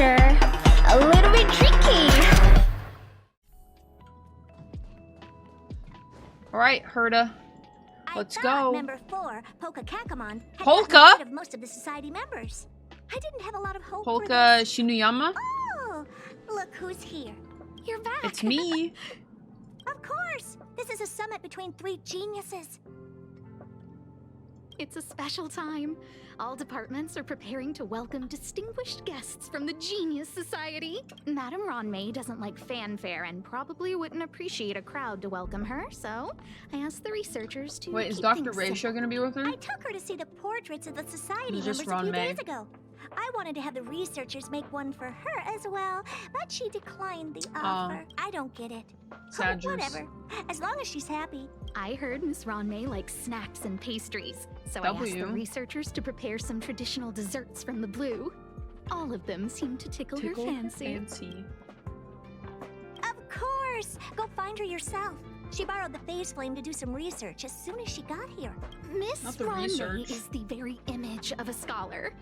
sure. A little bit tricky. Alright, Herda. Let's go. Member 4, Polka Kakamon, had Polka? gotten rid of most of the society members. I didn't have a lot of hope for Polka this. Shinuyama? Oh, look who's here. You're back. It's me. Of course. This is a summit between 3 geniuses. It's a special time. All departments are preparing to welcome distinguished guests from the Genius Society. Madame Ruan Mei doesn't like fanfare and probably wouldn't appreciate a crowd to welcome her, so I asked the researchers to Wait, is keep Dr. things Ratio simple. gonna be with her? I took her to see the portraits of the society It's members just a Ruan few Mei. days ago. I wanted to have the researchers make one for her as well, but she declined the offer. I don't get it. Sad Oh, whatever. As long as she's happy. I heard Miss Ruan Mei likes snacks and pastries, so I asked the researchers to prepare some traditional desserts from the blue. All of them seemed to tickle her fancy. Of course! Go find her yourself. She borrowed the phase flame to do some research as soon as she got here. Miss Ruan Mei is the very image of a scholar.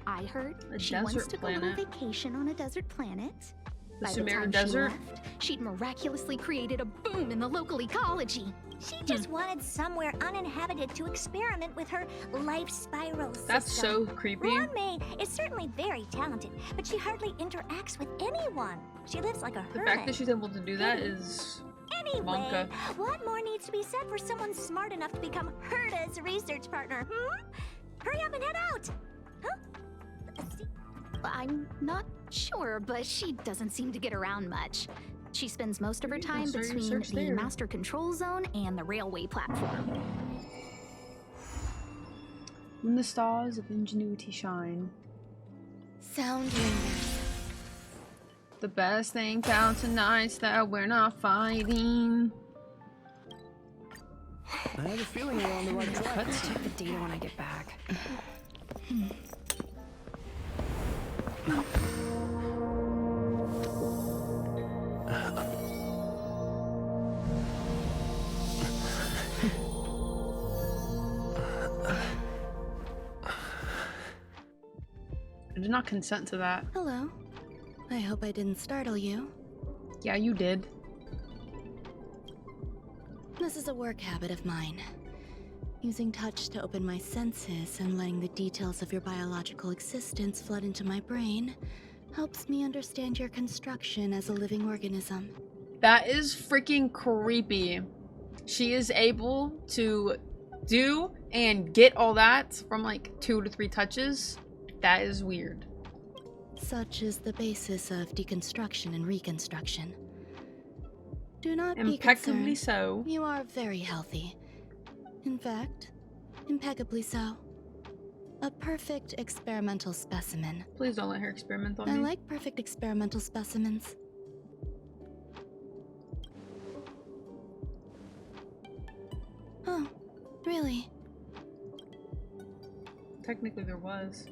I heard she wants to go on a vacation on a desert planet. By the time she left, she'd miraculously created a boom in the local ecology. She just wanted somewhere uninhabited to experiment with her life spiral system. That's so creepy. Ruan Mei is certainly very talented, but she hardly interacts with anyone. She lives like a hermit. The fact that she's able to do that is Anyway, what more needs to be said for someone smart enough to become Herda's research partner, Hurry up and head out! Huh? I'm not sure, but she doesn't seem to get around much. She spends most of her time between the master control zone and the railway platform. When the stars of ingenuity shine. Sound lingers. The best thing about tonight's that we're not fighting. I have a feeling we're on the right track. Let's check the data when I get back. I did not consent to that. Hello. I hope I didn't startle you. Yeah, you did. This is a work habit of mine. Using touch to open my senses and letting the details of your biological existence flood into my brain helps me understand your construction as a living organism. That is freaking creepy. She is able to do and get all that from like 2 to 3 touches. That is weird. Such is the basis of deconstruction and reconstruction. Do not be impeccably concerned. so. You are very healthy. In fact, impeccably so. A perfect experimental specimen. Please don't let her experiment on me. I like perfect experimental specimens. Oh, really? Technically there was.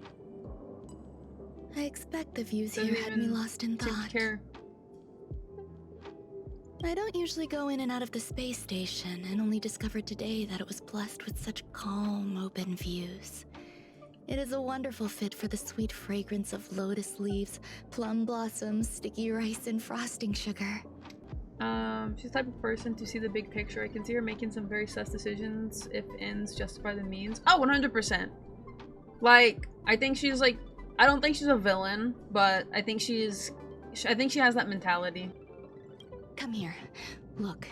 I expect the views Doesn't here had me even lost in seem to thought. care. I don't usually go in and out of the space station, and only discovered today that it was blessed with such calm, open views. It is a wonderful fit for the sweet fragrance of lotus leaves, plum blossoms, sticky rice, and frosting sugar. She's the type of person to see the big picture. I can see her making some very sus decisions if ends justify the means. Oh, 100%. Like, I think she's like, I don't think she's a villain, but I think she has that mentality. Come here. Look.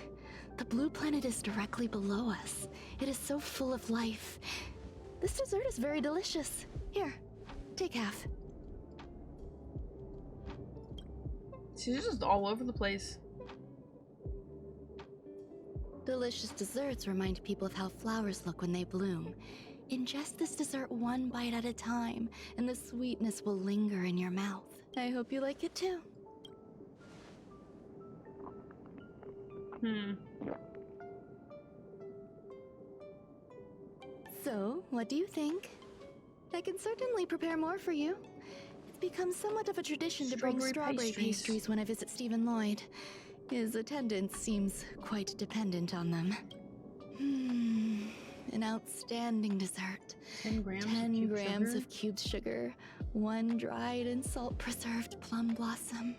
The blue planet is directly below us. It is so full of life. This dessert is very delicious. Here, take half. She's just all over the place. Delicious desserts remind people of how flowers look when they bloom. Ingest this dessert one bite at a time, and the sweetness will linger in your mouth. I hope you like it too. So, what do you think? I can certainly prepare more for you. It's become somewhat of a tradition to bring strawberry pastries when I visit Stephen Lloyd. His attendance seems quite dependent on them. An outstanding dessert. 10 grams 10 of grams sugar? of cubed sugar, 1 dried and salt-preserved plum blossom.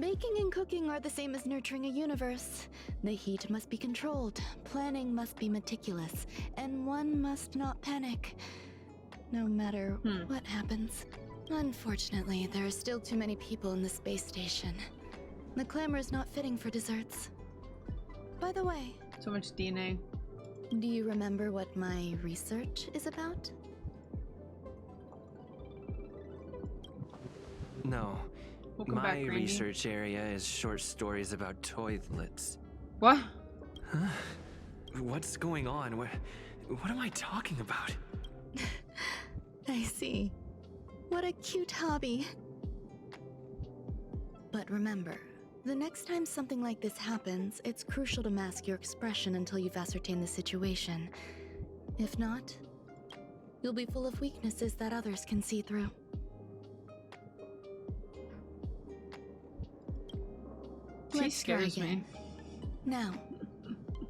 Baking and cooking are the same as nurturing a universe. The heat must be controlled, planning must be meticulous, and one must not panic. No matter what happens. Unfortunately, there are still too many people in the space station. The clamor is not fitting for desserts. By the way, So much DNA. do you remember what my research is about? No. Welcome My back, Randy. research area is short stories about toilets. What? Huh? What's going on? What am I talking about? I see. What a cute hobby. But remember, the next time something like this happens, it's crucial to mask your expression until you've ascertained the situation. If not, you'll be full of weaknesses that others can see through. She Let's try scares me. again. Now,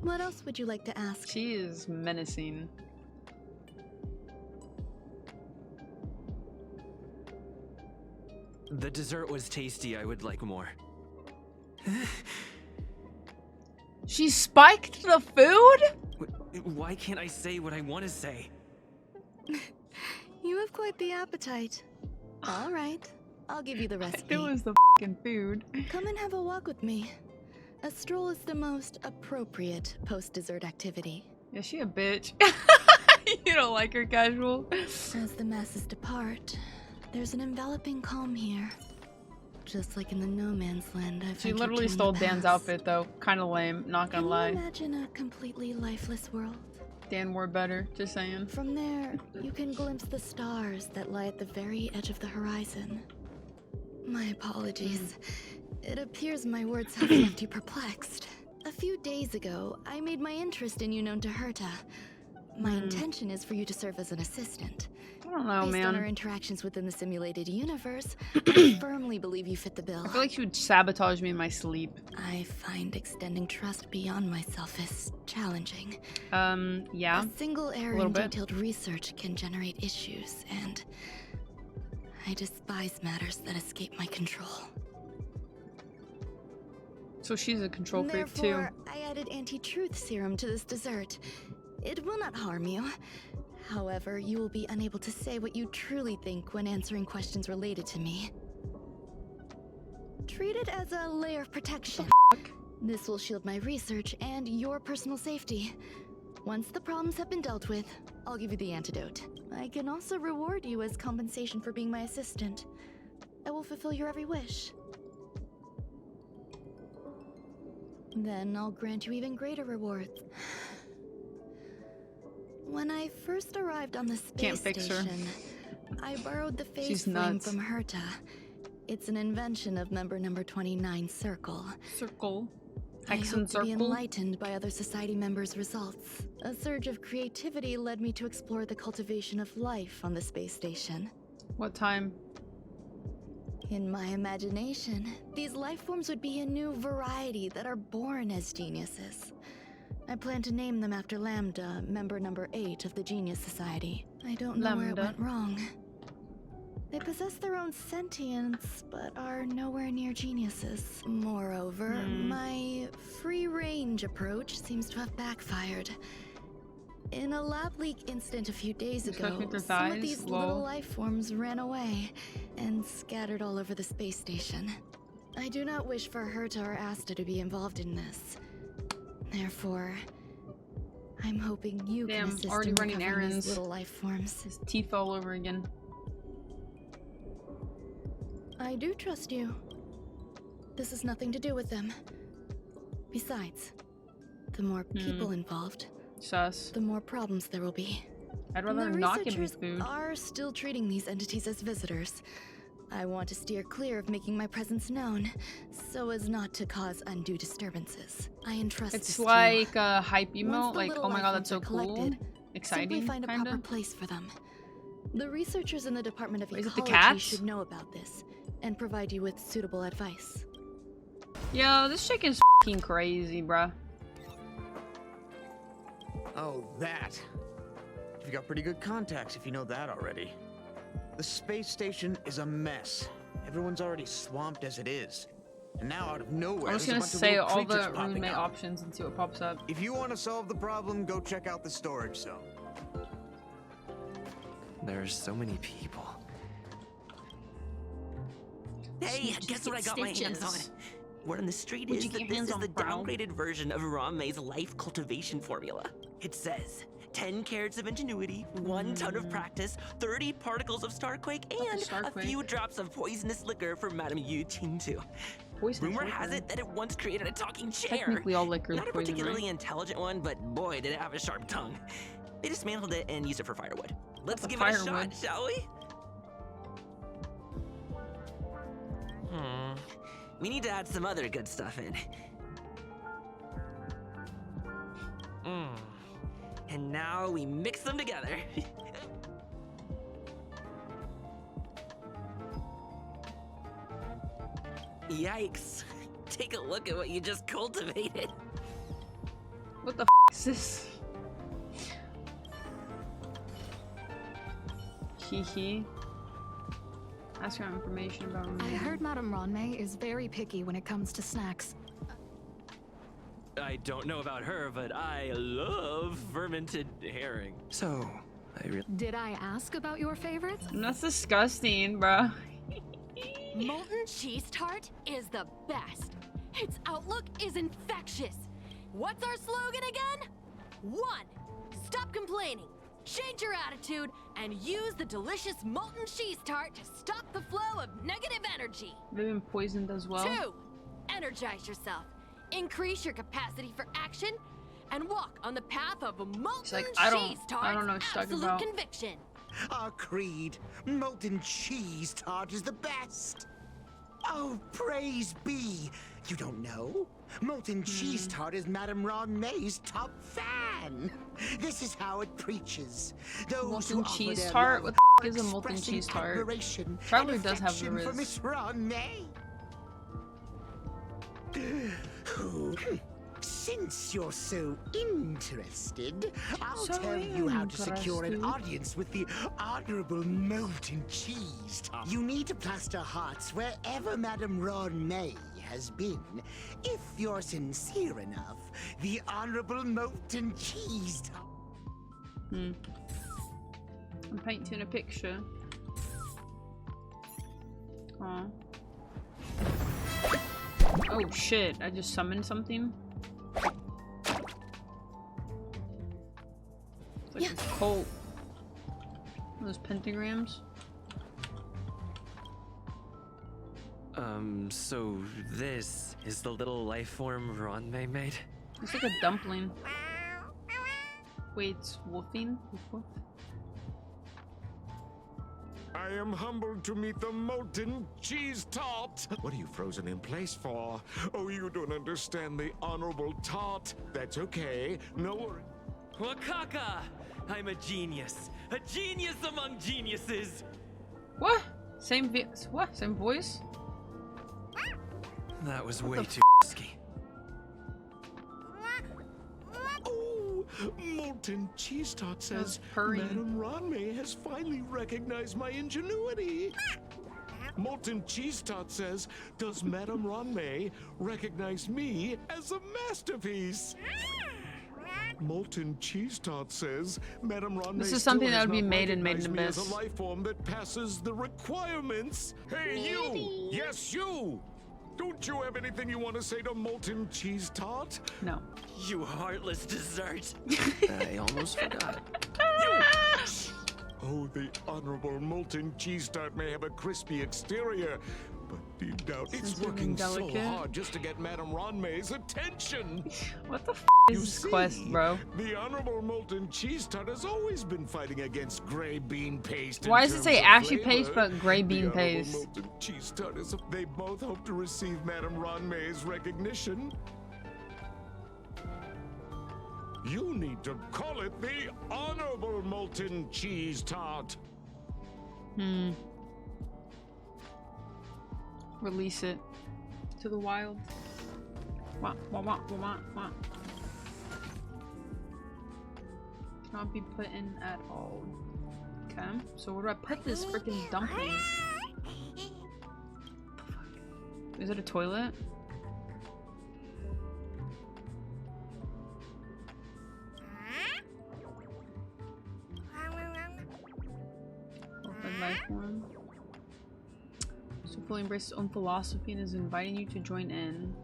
what else would you like to ask? She is menacing. The dessert was tasty. I would like more. She spiked the food? Why can't I say what I want to say? You have quite the appetite. All right, I'll give you the recipe. It was the fucking food. Come and have a walk with me. A stroll is the most appropriate post-dessert activity. Is she a bitch? You don't like her casual? As the masses depart, there's an enveloping calm here. Just like in the no man's land I've She ventured literally to in stole the Dan's past. outfit though. Kinda lame, not Can gonna you lie. imagine a completely lifeless world? Dan wore better, just saying. From there, you can glimpse the stars that lie at the very edge of the horizon. My apologies. It appears my words have left you perplexed. A few days ago, I made my interest in you known to Herta. My intention is for you to serve as an assistant. I don't know, Based on our man. interactions within the simulated universe, I firmly believe you fit the bill. I feel like she would sabotage me in my sleep. I find extending trust beyond myself is challenging. Yeah. A single error little in bit. detailed research can generate issues, and I despise matters that escape my control. So she's a control freak too. Therefore, I added anti-truth serum to this dessert. It will not harm you. However, you will be unable to say what you truly think when answering questions related to me. Treat it as a layer of protection. This will shield my research and your personal safety. Once the problems have been dealt with, I'll give you the antidote. I can also reward you as compensation for being my assistant. I will fulfill your every wish. Then I'll grant you even greater rewards. When I first arrived on the Can't space fix her. station, I borrowed the phase She's frame nuts. from Herta. It's an invention of member number 29 Circle. Circle. I Hexen hope to be circle. enlightened by other society members' results. A surge of creativity led me to explore the cultivation of life on the space station. What time? In my imagination, these life forms would be a new variety that are born as geniuses. I plan to name them after Lambda, member number 8 of the Genius Society. I don't know where it Lambda. went wrong. They possess their own sentience, but are nowhere near geniuses. Moreover, my free-range approach seems to have backfired. In a lab leak incident a few days You touch ago, with their some of thighs? these Lol. little life forms ran away and scattered all over the space station. I do not wish for Herta or Asta to be involved in this. Therefore, I'm hoping you Damn, can assist already in running recovering errands. these little life forms. His teeth all over again. I do trust you. This has nothing to do with them. Besides, the more people involved, Sus. the more problems there will be. I'd And rather the not give him researchers food. are still treating these entities as visitors. I want to steer clear of making my presence known, so as not to cause undue disturbances. I entrust It's this to like a hype you. emote, Once the like, little oh my life god, that's so forms are cool. collected, Exciting, simply find a proper kinda. place for them. The researchers in the Department of Is it the Ecology cats? should know about this and provide you with suitable advice. Yo, this chick is f***ing crazy, bruh. Oh, that. You've got pretty good contacts if you know that already. The space station is a mess. Everyone's already swamped as it is. And now out of nowhere, I'm just there's a gonna bunch of say little all creatures the popping roommate up. options and see what pops up. If you want to solve the problem, go check out the storage zone. There's so many people. Hey, guess what I got my hands on? Word on the street is that this is the downgraded version of Ruan Mei's life cultivation formula. It says 10 carats of ingenuity, 1 ton of practice, 30 particles of Starquake, and a few drops of poisonous liquor for Madame Yu Qingtu. Rumor has it that it once created a talking chair. Technically all liquor is Not a poison, particularly right? intelligent one, but boy, did it have a sharp tongue. They dismantled it and used it for firewood. Let's give it a shot, shall we? We need to add some other good stuff in. And now we mix them together. Yikes. Take a look at what you just cultivated. What the is this? Hee. Ask her information about I heard Madame Ruan Mei is very picky when it comes to snacks. I don't know about her, but I love fermented herring. So, Did I ask about your favorites? That's disgusting, bro. Molten cheese tart is the best. Its outlook is infectious. What's our slogan again? 1. Stop complaining. Change your attitude and use the delicious molten cheese tart to stop the flow of negative energy. They've been poisoned as well. 2. Energize yourself. Increase your capacity for action and walk on the path of a molten cheese tart. I don't know what you're talking absolute about. conviction. Our creed, molten cheese tart is the best. Oh, praise be. You don't know? Molten cheese tart is Madame Ruan Mei's top fan. This is how it preaches. Those Molten who offer cheese their tart? love What the f is a molten expressing cheese tart? admiration Probably and does have the affection for riz. Miss Ruan Mei. Since you're so interested, I'll tell you how to secure an audience with the Honorable Molten Cheese Tart. You need to plaster hearts wherever Madame Ruan Mei has been. If you're sincere enough, the Honorable Molten Cheese Tart. I'm painting a picture. Aw. Oh shit, I just summoned something? It's like a cult. Those pentagrams. So this is the little life form Ruan Mei made? It's like a dumpling. Wait, it's wolfing? Wolf? I am humbled to meet the molten cheese tart. What are you frozen in place for? Oh, you don't understand the honorable tart. That's okay. No worry. Wakaka! I'm a genius. A genius among geniuses! What? Same what? Same voice? That was way too risky. Oh, molten cheese tart says Madame Ruan Mei has finally recognized my ingenuity. Molten cheese tart says, does Madame Ruan Mei recognize me as a masterpiece? Molten cheese tart says, Madame Ruan Mei This is something still that would has be not made in Made in recognized me as Abyss. a life form that passes the requirements. Hey, you! Yes, you! Don't you have anything you want to say to molten cheese tart? No. You heartless dessert. I almost forgot. Oh, the honorable molten cheese tart may have a crispy exterior, but deep down it's Sensitive working and so delicate. hard just to get Madame Ruan Mei's attention. What the f You is this see, quest, bro? The honorable molten cheese tart has always been fighting against gray bean paste. Why in does it terms say of ashy flavor. paste but gray bean The honorable paste? molten cheese tart is. They both hope to receive Madame Ruan Mei's recognition. You need to call it the honorable molten cheese tart. Release it to the wild. Wah, wah, wah, wah, wah, wah. Cannot be put in at all. Okay, so where do I put this freaking dumpling? Is it a toilet? Life form. So fully embraces his own philosophy and is inviting you to join in.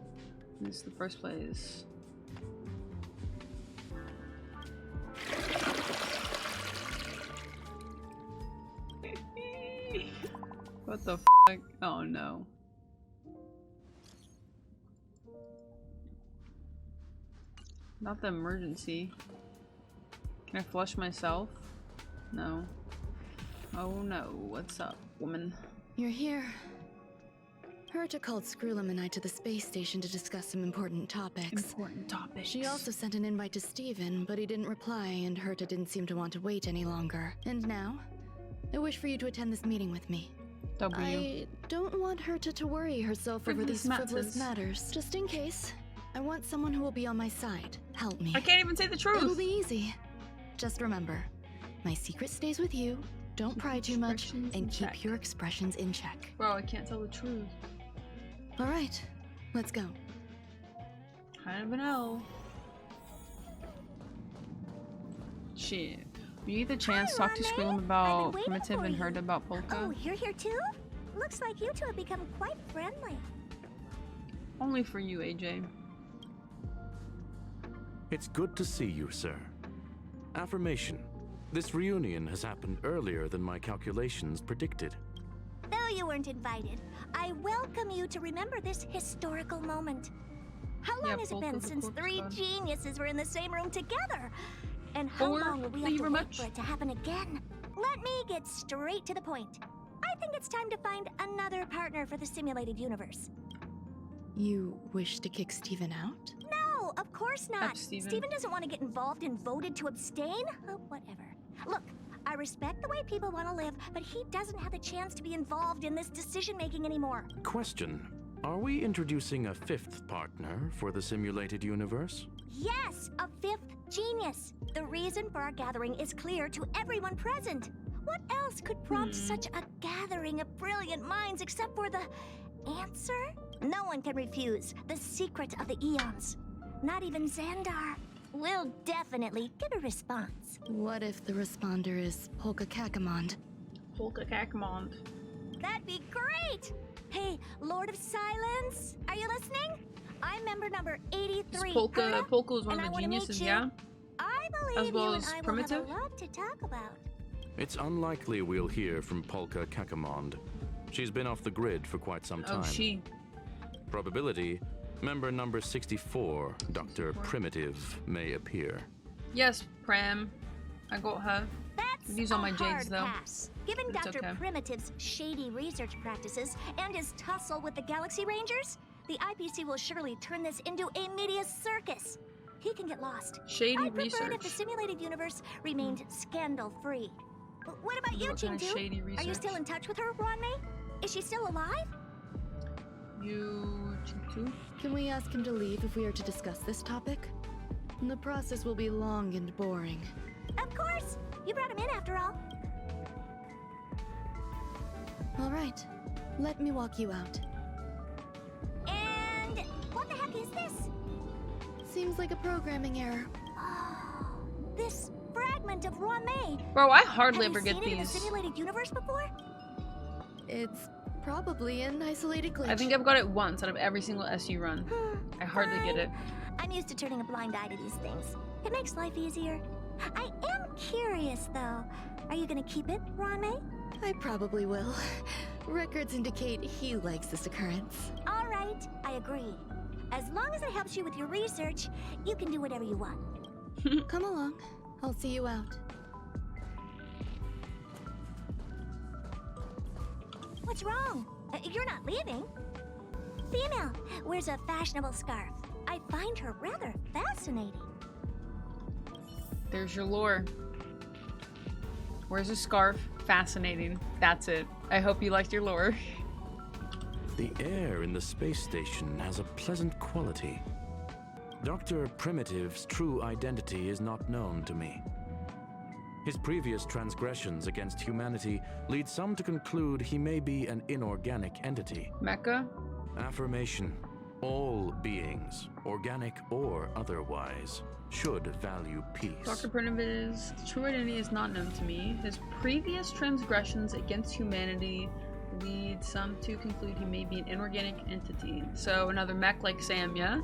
This is the first place. What the fuck? Oh no. Not the emergency. Can I flush myself? No. Oh no, what's up, woman? You're here. Herta called Screwlam and I to the space station to discuss some important topics. She also sent an invite to Steven, but he didn't reply, and Herta didn't seem to want to wait any longer. And now, I wish for you to attend this meeting with me. I don't want Herta to worry herself over these frivolous matters. Just in case, I want someone who will be on my side. Help me. I can't even say the truth. It'll be easy. Just remember, my secret stays with you. Don't pry too much, and keep your expressions in check. Bro, I can't tell the truth. Alright, let's go. Kind of an L. Shit. You get the chance to talk to Screwlam about Primitive and Herta about Polka. Oh, you're here too? Looks like you two have become quite friendly. Only for you, AJ. It's good to see you, sir. Affirmation. This reunion has happened earlier than my calculations predicted. Though you weren't invited, I welcome you to remember this historical moment. How long has it been since three geniuses were in the same room together? And how long will we have to wait for it to happen again? Let me get straight to the point. I think it's time to find another partner for the simulated universe. You wish to kick Steven out? No, of course not. Steven. Steven doesn't want to get involved and voted to abstain. Oh, whatever. Look, I respect the way people want to live, but he doesn't have the chance to be involved in this decision-making anymore. Question. Are we introducing a fifth partner for the simulated universe? Yes, a fifth genius. The reason for our gathering is clear to everyone present. What else could prompt such a gathering of brilliant minds except for the answer? No one can refuse the secret of the eons. Not even Xandar. We'll definitely get a response. What if the responder is Polka Kakamond? Polka Kakamond. That'd be great! Hey, Lord of Silence, are you listening? I'm member number 83. Polka is one of the geniuses, yeah? I believe as well you as and I Primitive? will have a lot to talk about. It's unlikely we'll hear from Polka Kakamond. She's been off the grid for quite some time. Oh, she. Probability, member number 64, Dr. Primitive, may appear. Yes, Pram. I got her. That's These are my jades, though. Pass. Given It's Dr. okay. Primitive's shady research practices and his tussle with the Galaxy Rangers, the IPC will surely turn this into a media circus. He can get lost. Shady I'd prefer research. it if the simulated universe remained scandal-free. What about you, What kind of Chengdu? shady Are you research? still in touch with her, Ruan Mei? Is she still alive? You too? Can we ask him to leave if we are to discuss this topic? The process will be long and boring. Of course! You brought him in after all. All right, let me walk you out. And what the heck is this? Seems like a programming error. Oh, this fragment of Ruan Mei. Bro, I hardly Have ever you get seen it in the these. simulated universe before? It's probably an isolated glitch. I think I've got it once out of every single SU run. I hardly get it. I'm used to turning a blind eye to these things. It makes life easier. I am curious, though. Are you gonna keep it, Ruan Mei? I probably will. Records indicate he likes this occurrence. All right, I agree. As long as it helps you with your research, you can do whatever you want. Come along. I'll see you out. What's wrong? You're not leaving. Female wears a fashionable scarf. I find her rather fascinating. There's your lore. Where's a scarf? Fascinating. That's it. I hope you liked your lore. The air in the space station has a pleasant quality. Dr. Primitive's true identity is not known to me. His previous transgressions against humanity lead some to conclude he may be an inorganic entity. Mecca? Affirmation. All beings, organic or otherwise, should value peace. Dr. Perniv's true identity is not known to me. His previous transgressions against humanity lead some to conclude he may be an inorganic entity. So another mech like Sam, yeah?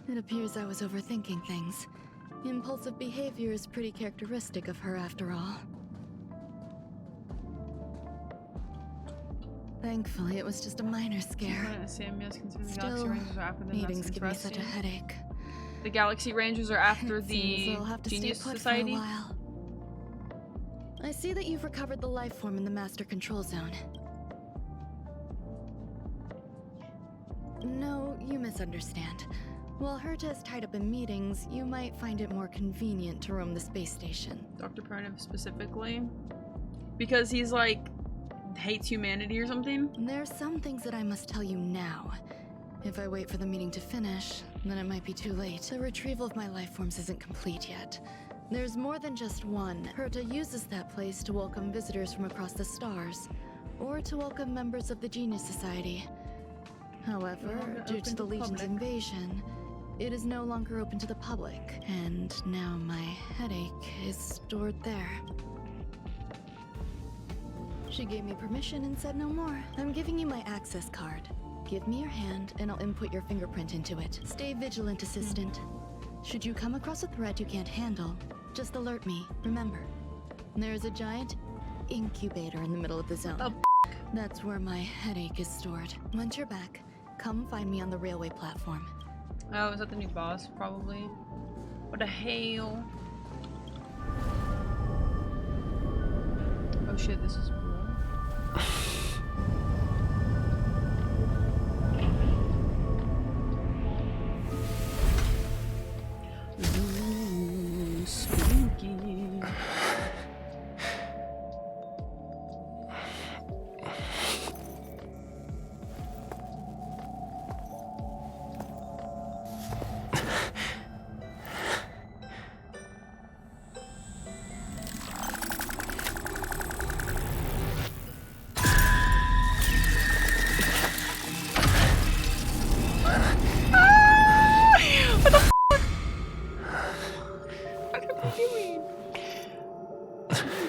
It appears I was overthinking things. Impulsive behavior is pretty characteristic of her after all. Thankfully, it was just a minor scare. Still, meetings give me such a headache. The Galaxy Rangers are after the I'll have to Genius stay put Society. For a while. I see that you've recovered the life form in the Master Control Zone. No, you misunderstand. While Herta is tied up in meetings, you might find it more convenient to roam the space station. Dr. Perniv specifically? Because he's like, hates humanity or something? There are some things that I must tell you now. If I wait for the meeting to finish, then it might be too late. The retrieval of my life forms isn't complete yet. There's more than just one. Herta uses that place to welcome visitors from across the stars, or to welcome members of the Genius Society. However, due to the Legion's invasion, it is no longer open to the public, and now my headache is stored there. She gave me permission and said no more. I'm giving you my access card. Give me your hand, and I'll input your fingerprint into it. Stay vigilant, assistant. Should you come across a threat you can't handle, just alert me. Remember, there is a giant incubator in the middle of the zone. Oh, that's where my headache is stored. Once you're back, come find me on the railway platform. Oh, is that the new boss? Probably. What the hell? Oh shit, this is cool. Ooh, spooky.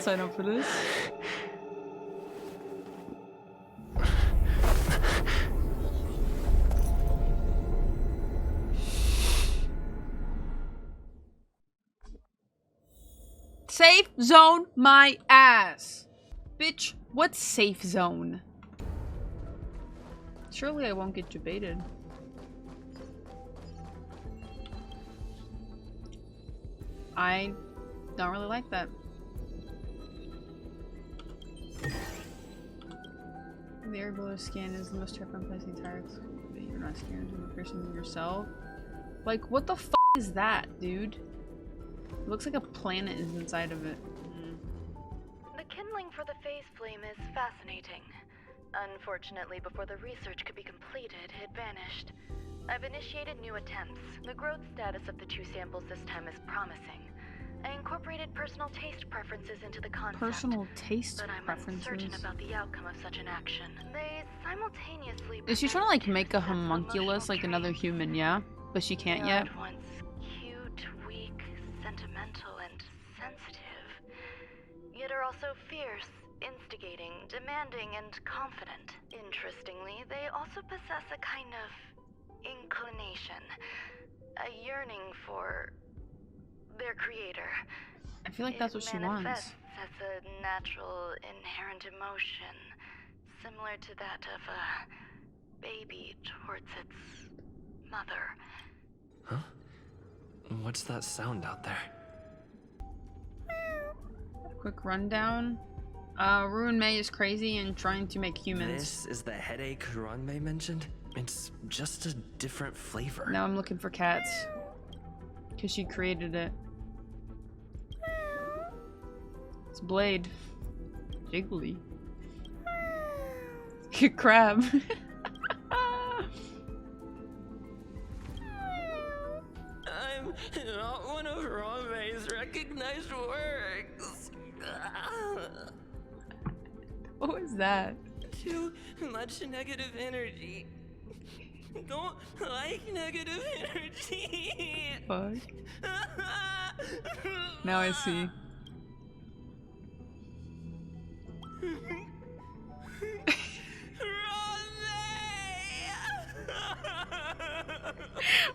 Sign up for this. Safe zone my ass. Bitch, what's safe zone? Surely I won't get debated. I don't really like that. The air below skin is the most terrifying place in the entire but you're not scared of a person than yourself. Like, what the f is that, dude? It looks like a planet is inside of it. The kindling for the phase flame is fascinating. Unfortunately, before the research could be completed, it vanished. I've initiated new attempts. The growth status of the two samples this time is promising. I incorporated personal taste preferences into the concept. Personal taste but I'm preferences. uncertain about the outcome of such an action. They simultaneously. Is she trying to like make a homunculus like another human? Yeah, but she can't yet. At once cute, weak, sentimental, and sensitive. Yet are also fierce, instigating, demanding, and confident. Interestingly, they also possess a kind of inclination, a yearning for their creator. I feel like that's what she wants. Manifests as a natural, inherent emotion, similar to that of a baby towards its mother. Huh? What's that sound out there? Quick rundown. Ruan Mei is crazy and trying to make humans. This is the headache Ruan Mei mentioned? It's just a different flavor. Now I'm looking for cats. Because she created it. It's Blade. Jiggly. Crab. I'm not one of Ruan Mei's recognized words. What was that? Too much negative energy. Don't like negative energy. Fuck. Now I see.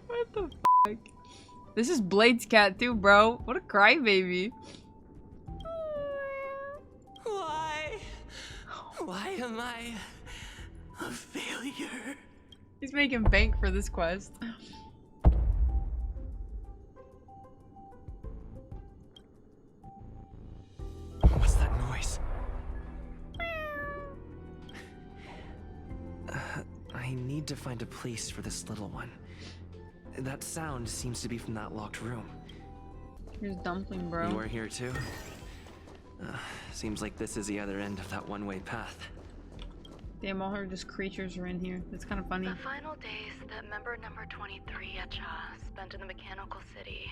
What the fuck? This is Blade's cat too, bro. What a crybaby. Why am I a failure? He's making bank for this quest. What's that noise? I need to find a place for this little one. That sound seems to be from that locked room. Here's Dumpling, bro. You are here too? Seems like this is the other end of that one-way path. Damn, all her just creatures are in here. That's kind of funny. The final days that member number 23 at Cha spent in the mechanical city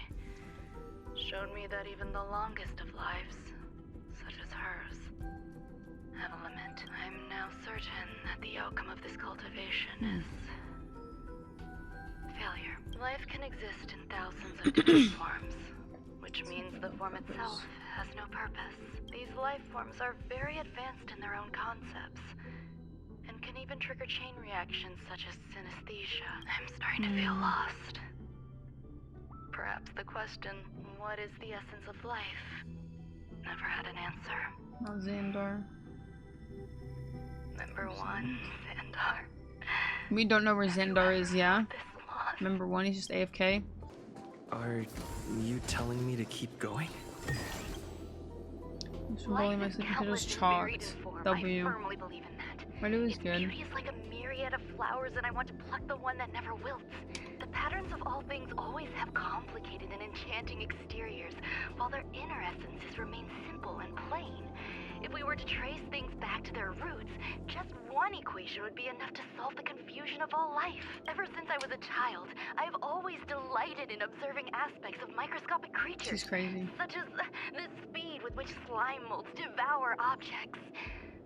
showed me that even the longest of lives, such as hers, have a limit. I'm now certain that the outcome of this cultivation is failure. Life can exist in thousands of different forms, which means the form itself has no purpose. These life forms are very advanced in their own concepts, and can even trigger chain reactions such as synesthesia. I'm starting to feel lost. Perhaps the question, what is the essence of life, never had an answer. Oh, Xandar. Number 1, Xandar. We don't know where Xandar is, yeah? Number 1, he's just AFK. Are you telling me to keep going? I'm rolling my sleeping pillows chalked. W. Ready was good. Beauty is like a myriad of flowers, and I want to pluck the one that never wilts. The patterns of all things always have complicated and enchanting exteriors, while their inner essences remain simple and plain. If we were to trace things back to their roots, just one equation would be enough to solve the confusion of all life. Ever since I was a child, I have always delighted in observing aspects of microscopic creatures. She's crazy. Such as the speed with which slime molds devour objects.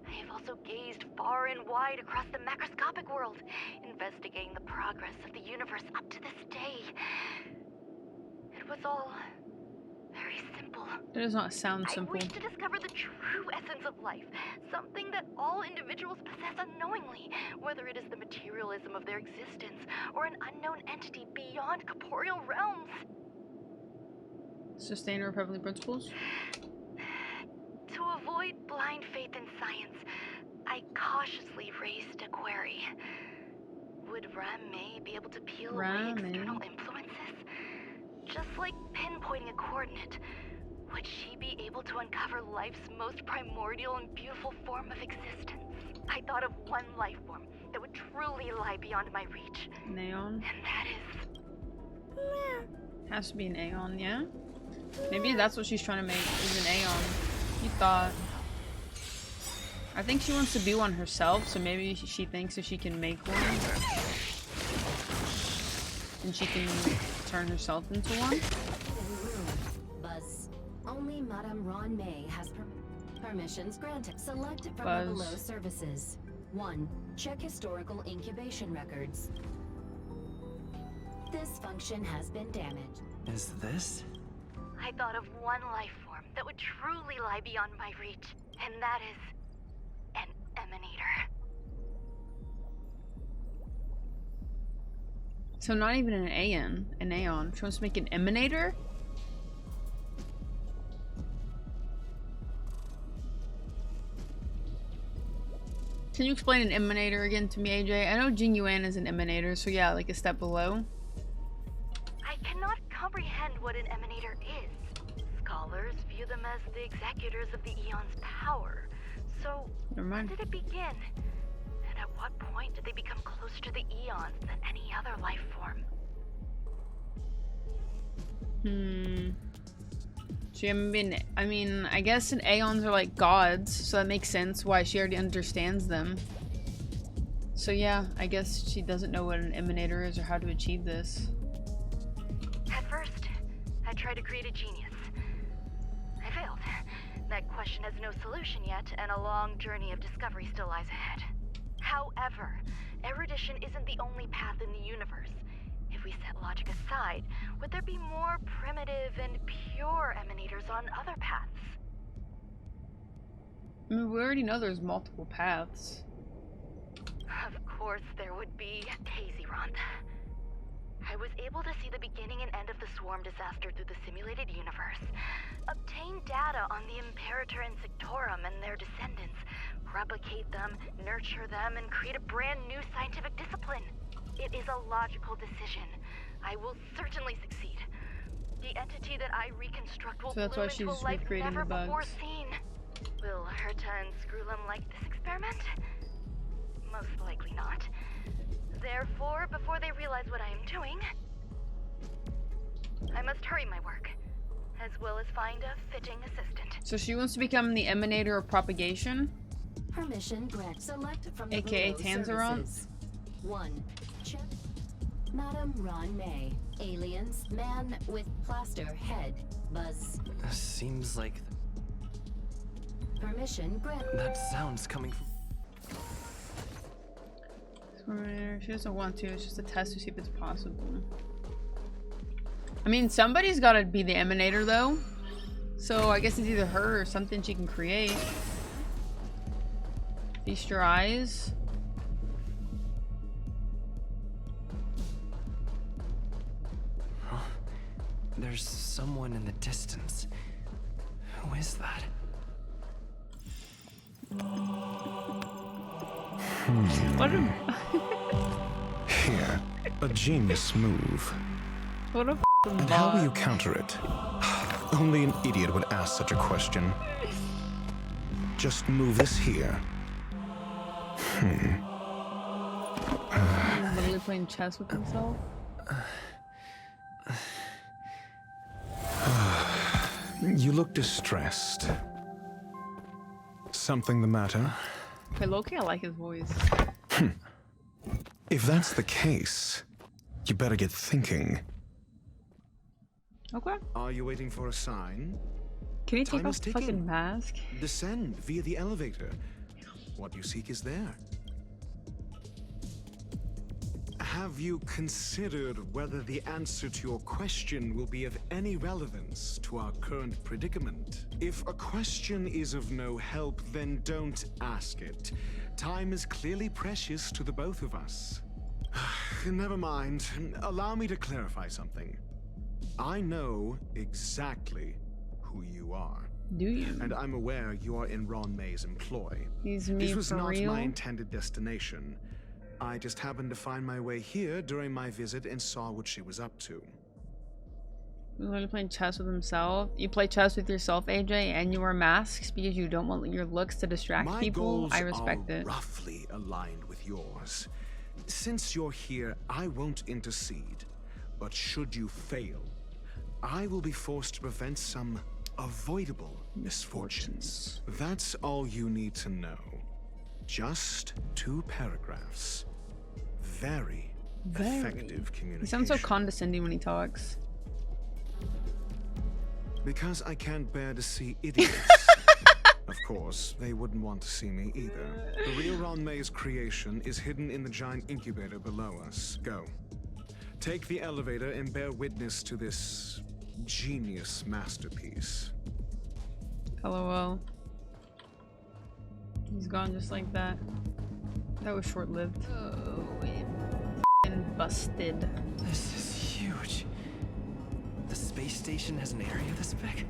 I have also gazed far and wide across the macroscopic world, investigating the progress of the universe up to this day. It was all very simple. It does not sound simple. I wish to discover the true essence of life, something that all individuals possess unknowingly, whether it is the materialism of their existence or an unknown entity beyond corporeal realms. Sustainer of heavenly principles? To avoid blind faith in science, I cautiously raised a query. Would Ruan Mei be able to peel away external influences? Just like pinpointing a coordinate, would she be able to uncover life's most primordial and beautiful form of existence? I thought of one life form that would truly lie beyond my reach. An Aeon? And that is... Has to be an Aeon, yeah? Maybe that's what she's trying to make, is an Aeon. You thought. I think she wants to be one herself, so maybe she thinks if she can make one, then she can turn herself into one. Buzz. Only Madame Ruan Mei has permissions granted. Select from Buzz. the below services. 1. Check historical incubation records. This function has been damaged. Is this? I thought of one life form that would truly lie beyond my reach, and that is an emanator. So not even an Aeon. She wants to make an emanator? Can you explain an emanator again to me, AJ? I know Jing Yuan is an emanator, so yeah, like a step below. I cannot comprehend what an emanator is. Scholars view them as the executors of the Eon's power. So, when did it begin? And at what point did they become closer to the Eons than any other life form? I mean, I guess Aeons are like gods, so that makes sense why she already understands them. So yeah, I guess she doesn't know what an emanator is or how to achieve this. At first, I tried to create a genius. I failed. That question station has no solution yet, and a long journey of discovery still lies ahead. However, erudition isn't the only path in the universe. If we set logic aside, would there be more primitive and pure emanators on other paths? I mean, we already know there's multiple paths. Of course there would be, Tazyron. I was able to see the beginning and end of the swarm disaster through the simulated universe, obtain data on the Imperator and Sectorum and their descendants, replicate them, nurture them, and create a brand new scientific discipline. It is a logical decision. I will certainly succeed. The entity that I reconstruct will bloom into a life never before seen. Will Herta and Screwlum like this experiment? Most likely not. Therefore, before they realize what I am doing, I must hurry my work, as well as find a fitting assistant. So she wants to become the emanator of propagation? Permission grant. Select from AKA the Tanzeron. 1. Check. Madam Ruan Mei. Aliens. Man with plaster head. Buzz. Seems like Permission grant. that sound's coming from. She doesn't want to, it's just a test to see if it's possible. I mean, somebody's gotta be the emanator though. So I guess it's either her or something she can create. Feast your eyes. Huh. There's someone in the distance. Who is that? What a Here, a genius move. what a And how will you counter it? Only an idiot would ask such a question. Just move this here. He's literally playing chess with himself. You look distressed. Something the matter? Okay, Loki, I like his voice. If that's the case, you better get thinking. Okay. Are you waiting for a sign? Can he take Time off is the ticking. fucking mask? Descend via the elevator. What you seek is there. Have you considered whether the answer to your question will be of any relevance to our current predicament? If a question is of no help, then don't ask it. Time is clearly precious to the both of us. Never mind. Allow me to clarify something. I know exactly who you are. Do you? And I'm aware you are in Ruan Mei's employ. He's me This was for not real? my intended destination. I just happened to find my way here during my visit and saw what she was up to. He's literally playing chess with himself. You play chess with yourself, AJ, and you wear masks because you don't want your looks to distract My people. goals I respect are it. roughly aligned with yours. Since you're here, I won't intercede. But should you fail, I will be forced to prevent some avoidable misfortunes. That's all you need to know. Just 2 paragraphs. Very effective communication. He sounds so condescending when he talks. Because I can't bear to see idiots. Of course, they wouldn't want to see me either. The real Ruan Mei's creation is hidden in the giant incubator below us. Go. Take the elevator and bear witness to this genius masterpiece. LOL. He's gone just like that. That was short-lived. Oh, and busted. This is huge. The space station has an area this big?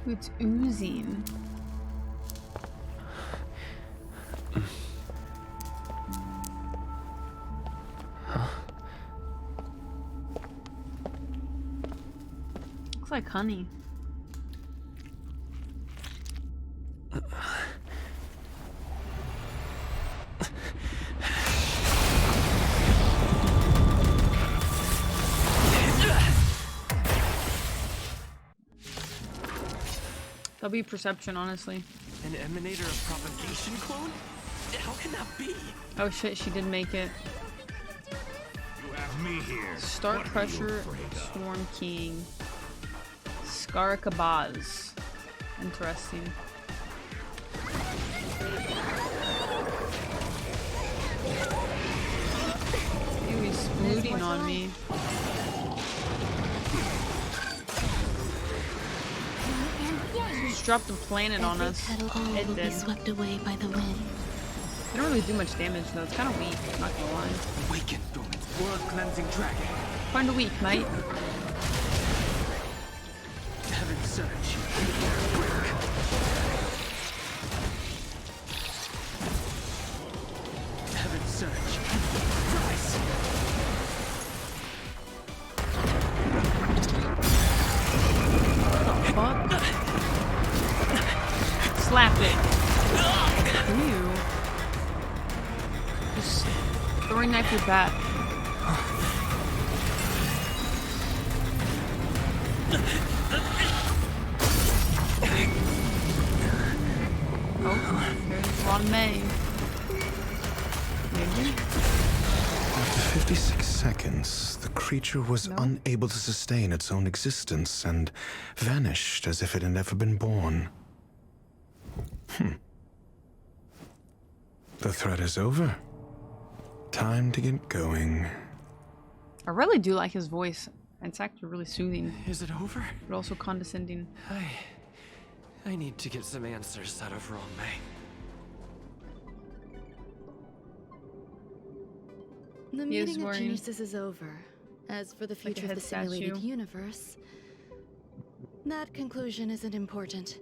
It's oozing. Looks like honey. That'll be perception, honestly. An emanator of propagation clone? How can that be? Oh shit, she did make it. You have me here. Start What are you pressure, afraid of? Storm King. Scaricabaz. Interesting. Ew, he's splooting on me. Just dropped the planet on us. All It will be did. swept away by the wind. They don't really do much damage though. It's kind of weak. I'm not gonna lie. Awaken, world cleansing dragon. Kinda weak, mate. Heaven surge. Heaven surge. Rise. Fuck. Slap it. Ew. Just throwing knife your back. Oh, there's Ruan Mei. Maybe? After 56 seconds, the creature was unable to sustain its own existence and vanished as if it had never been born. The threat is over. Time to get going. I really do like his voice. It's actually really soothing. Is it over? But also condescending. I need to get some answers out of Ruan Mei. The He is meeting of wearing geniuses is over. As for the like a future of head the simulated statue. universe, that conclusion isn't important.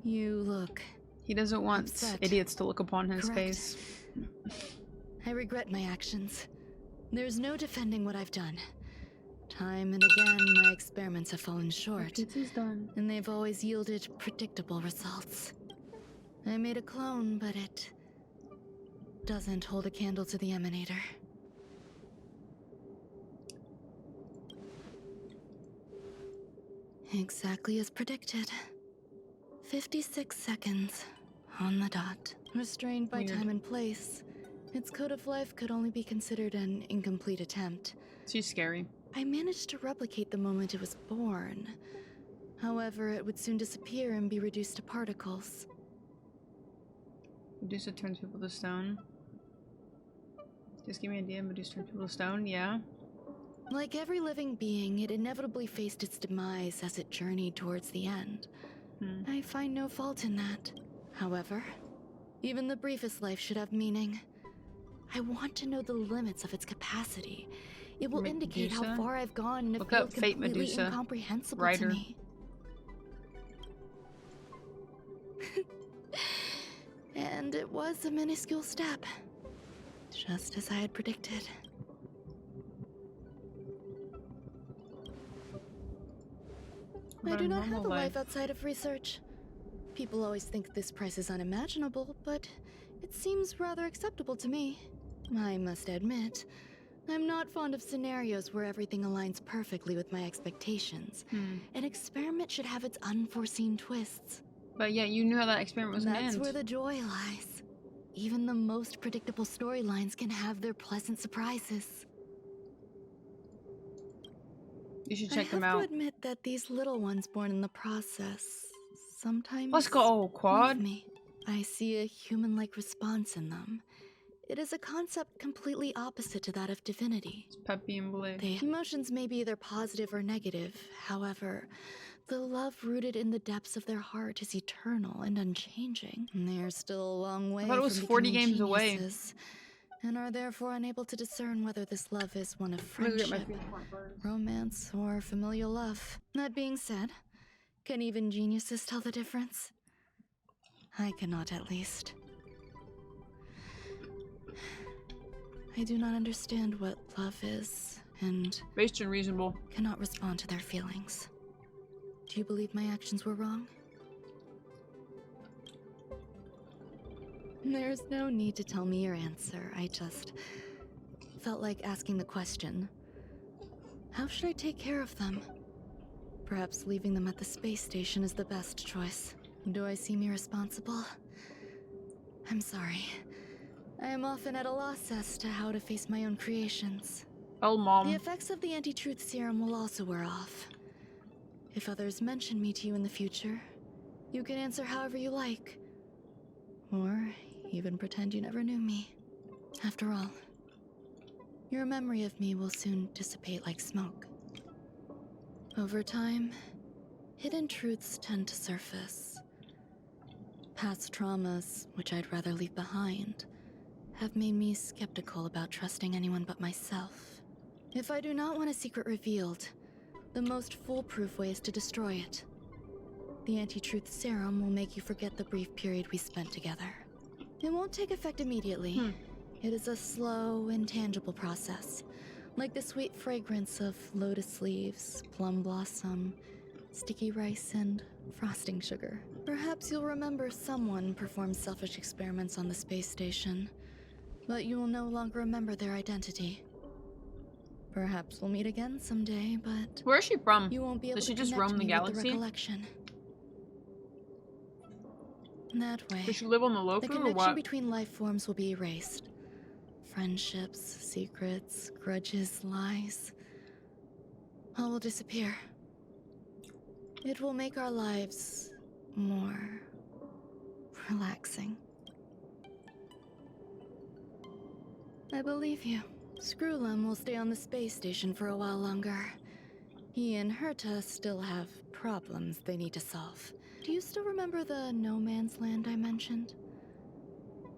You look. He doesn't want upset. idiots to look upon his Correct. face. I regret my actions. There's no defending what I've done. Time and again, my experiments have fallen short, Is done. and they've always yielded predictable results. I made a clone, but it doesn't hold a candle to the emanator. Exactly as predicted. 56 seconds on the dot. Restrained by Weird. time and place, its code of life could only be considered an incomplete attempt. She's scary. I managed to replicate the moment it was born. However, it would soon disappear and be reduced to particles. Medusa turns people to stone. Just give me an idea. Medusa turns people to stone. Yeah. Like every living being, it inevitably faced its demise as it journeyed towards the end. I find no fault in that. However, even the briefest life should have meaning. I want to know the limits of its capacity. It will indicate how Medusa? far I've gone in a Look field up Fate completely Medusa. incomprehensible Writer. to me. And it was a minuscule step, just as I had predicted. I About do a not have normal a life outside of research. People always think this price is unimaginable, but it seems rather acceptable to me. I must admit, I'm not fond of scenarios where everything aligns perfectly with my expectations. An experiment should have its unforeseen twists. But yeah, you knew how that experiment was gonna That's end. where the joy lies. Even the most predictable storylines can have their pleasant surprises. You should check them I have out. to admit that these little ones born in the process sometimes Let's go, Quad. move me. I see a human-like response in them. It is a concept completely opposite to that of divinity. It's Peppy and Blake. The emotions may be either positive or negative. However, the love rooted in the depths of their heart is eternal and unchanging. They're still a long way I thought it was from 40 becoming games away. geniuses, and are therefore unable to discern whether this love is one of I'm gonna get my friendship, romance, or familial love. That being said, can even geniuses tell the difference? I cannot, at least. I do not understand what love is, and based and reasonable. Cannot respond to their feelings. Do you believe my actions were wrong? There's no need to tell me your answer. I just felt like asking the question. How should I take care of them? Perhaps leaving them at the space station is the best choice. Do I seem irresponsible? I'm sorry. I am often at a loss as to how to face my own creations. Oh, Mom. The effects of the anti-truth serum will also wear off. If others mention me to you in the future, you can answer however you like. Or even pretend you never knew me. After all, your memory of me will soon dissipate like smoke. Over time, hidden truths tend to surface. Past traumas, which I'd rather leave behind, have made me skeptical about trusting anyone but myself. If I do not want a secret revealed, the most foolproof way is to destroy it. The anti-truth serum will make you forget the brief period we spent together. It won't take effect immediately. It is a slow, intangible process, like the sweet fragrance of lotus leaves, plum blossom, sticky rice, and frosting sugar. Perhaps you'll remember someone performed selfish experiments on the space station, but you will no longer remember their identity. Perhaps we'll meet again someday, but where is she from? You won't be able Does she to just connect roam the me with galaxy? recollection. That way, Does she live on the the local or connection what? between life forms will be erased. Friendships, secrets, grudges, lies, all will disappear. It will make our lives more relaxing. I believe you. Screwlum will stay on the space station for a while longer. He and Herta still have problems they need to solve. Do you still remember the no man's land I mentioned?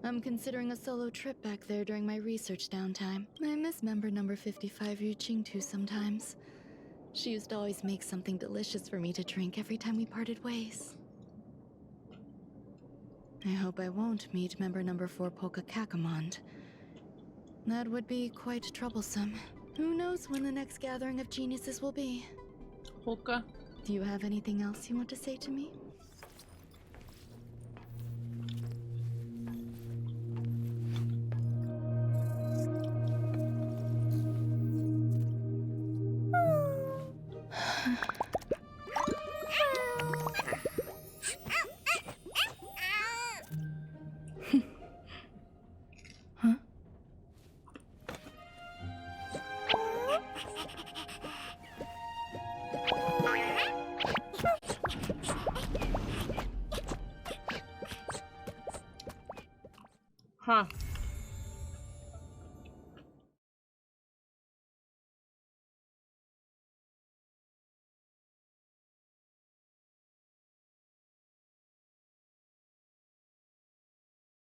I'm considering a solo trip back there during my research downtime. I miss member number 55 Yu Qingtu sometimes. She used to always make something delicious for me to drink every time we parted ways. I hope I won't meet member number 4 Polka Kakamond. That would be quite troublesome. Who knows when the next gathering of geniuses will be? Polka. Do you have anything else you want to say to me? Huh.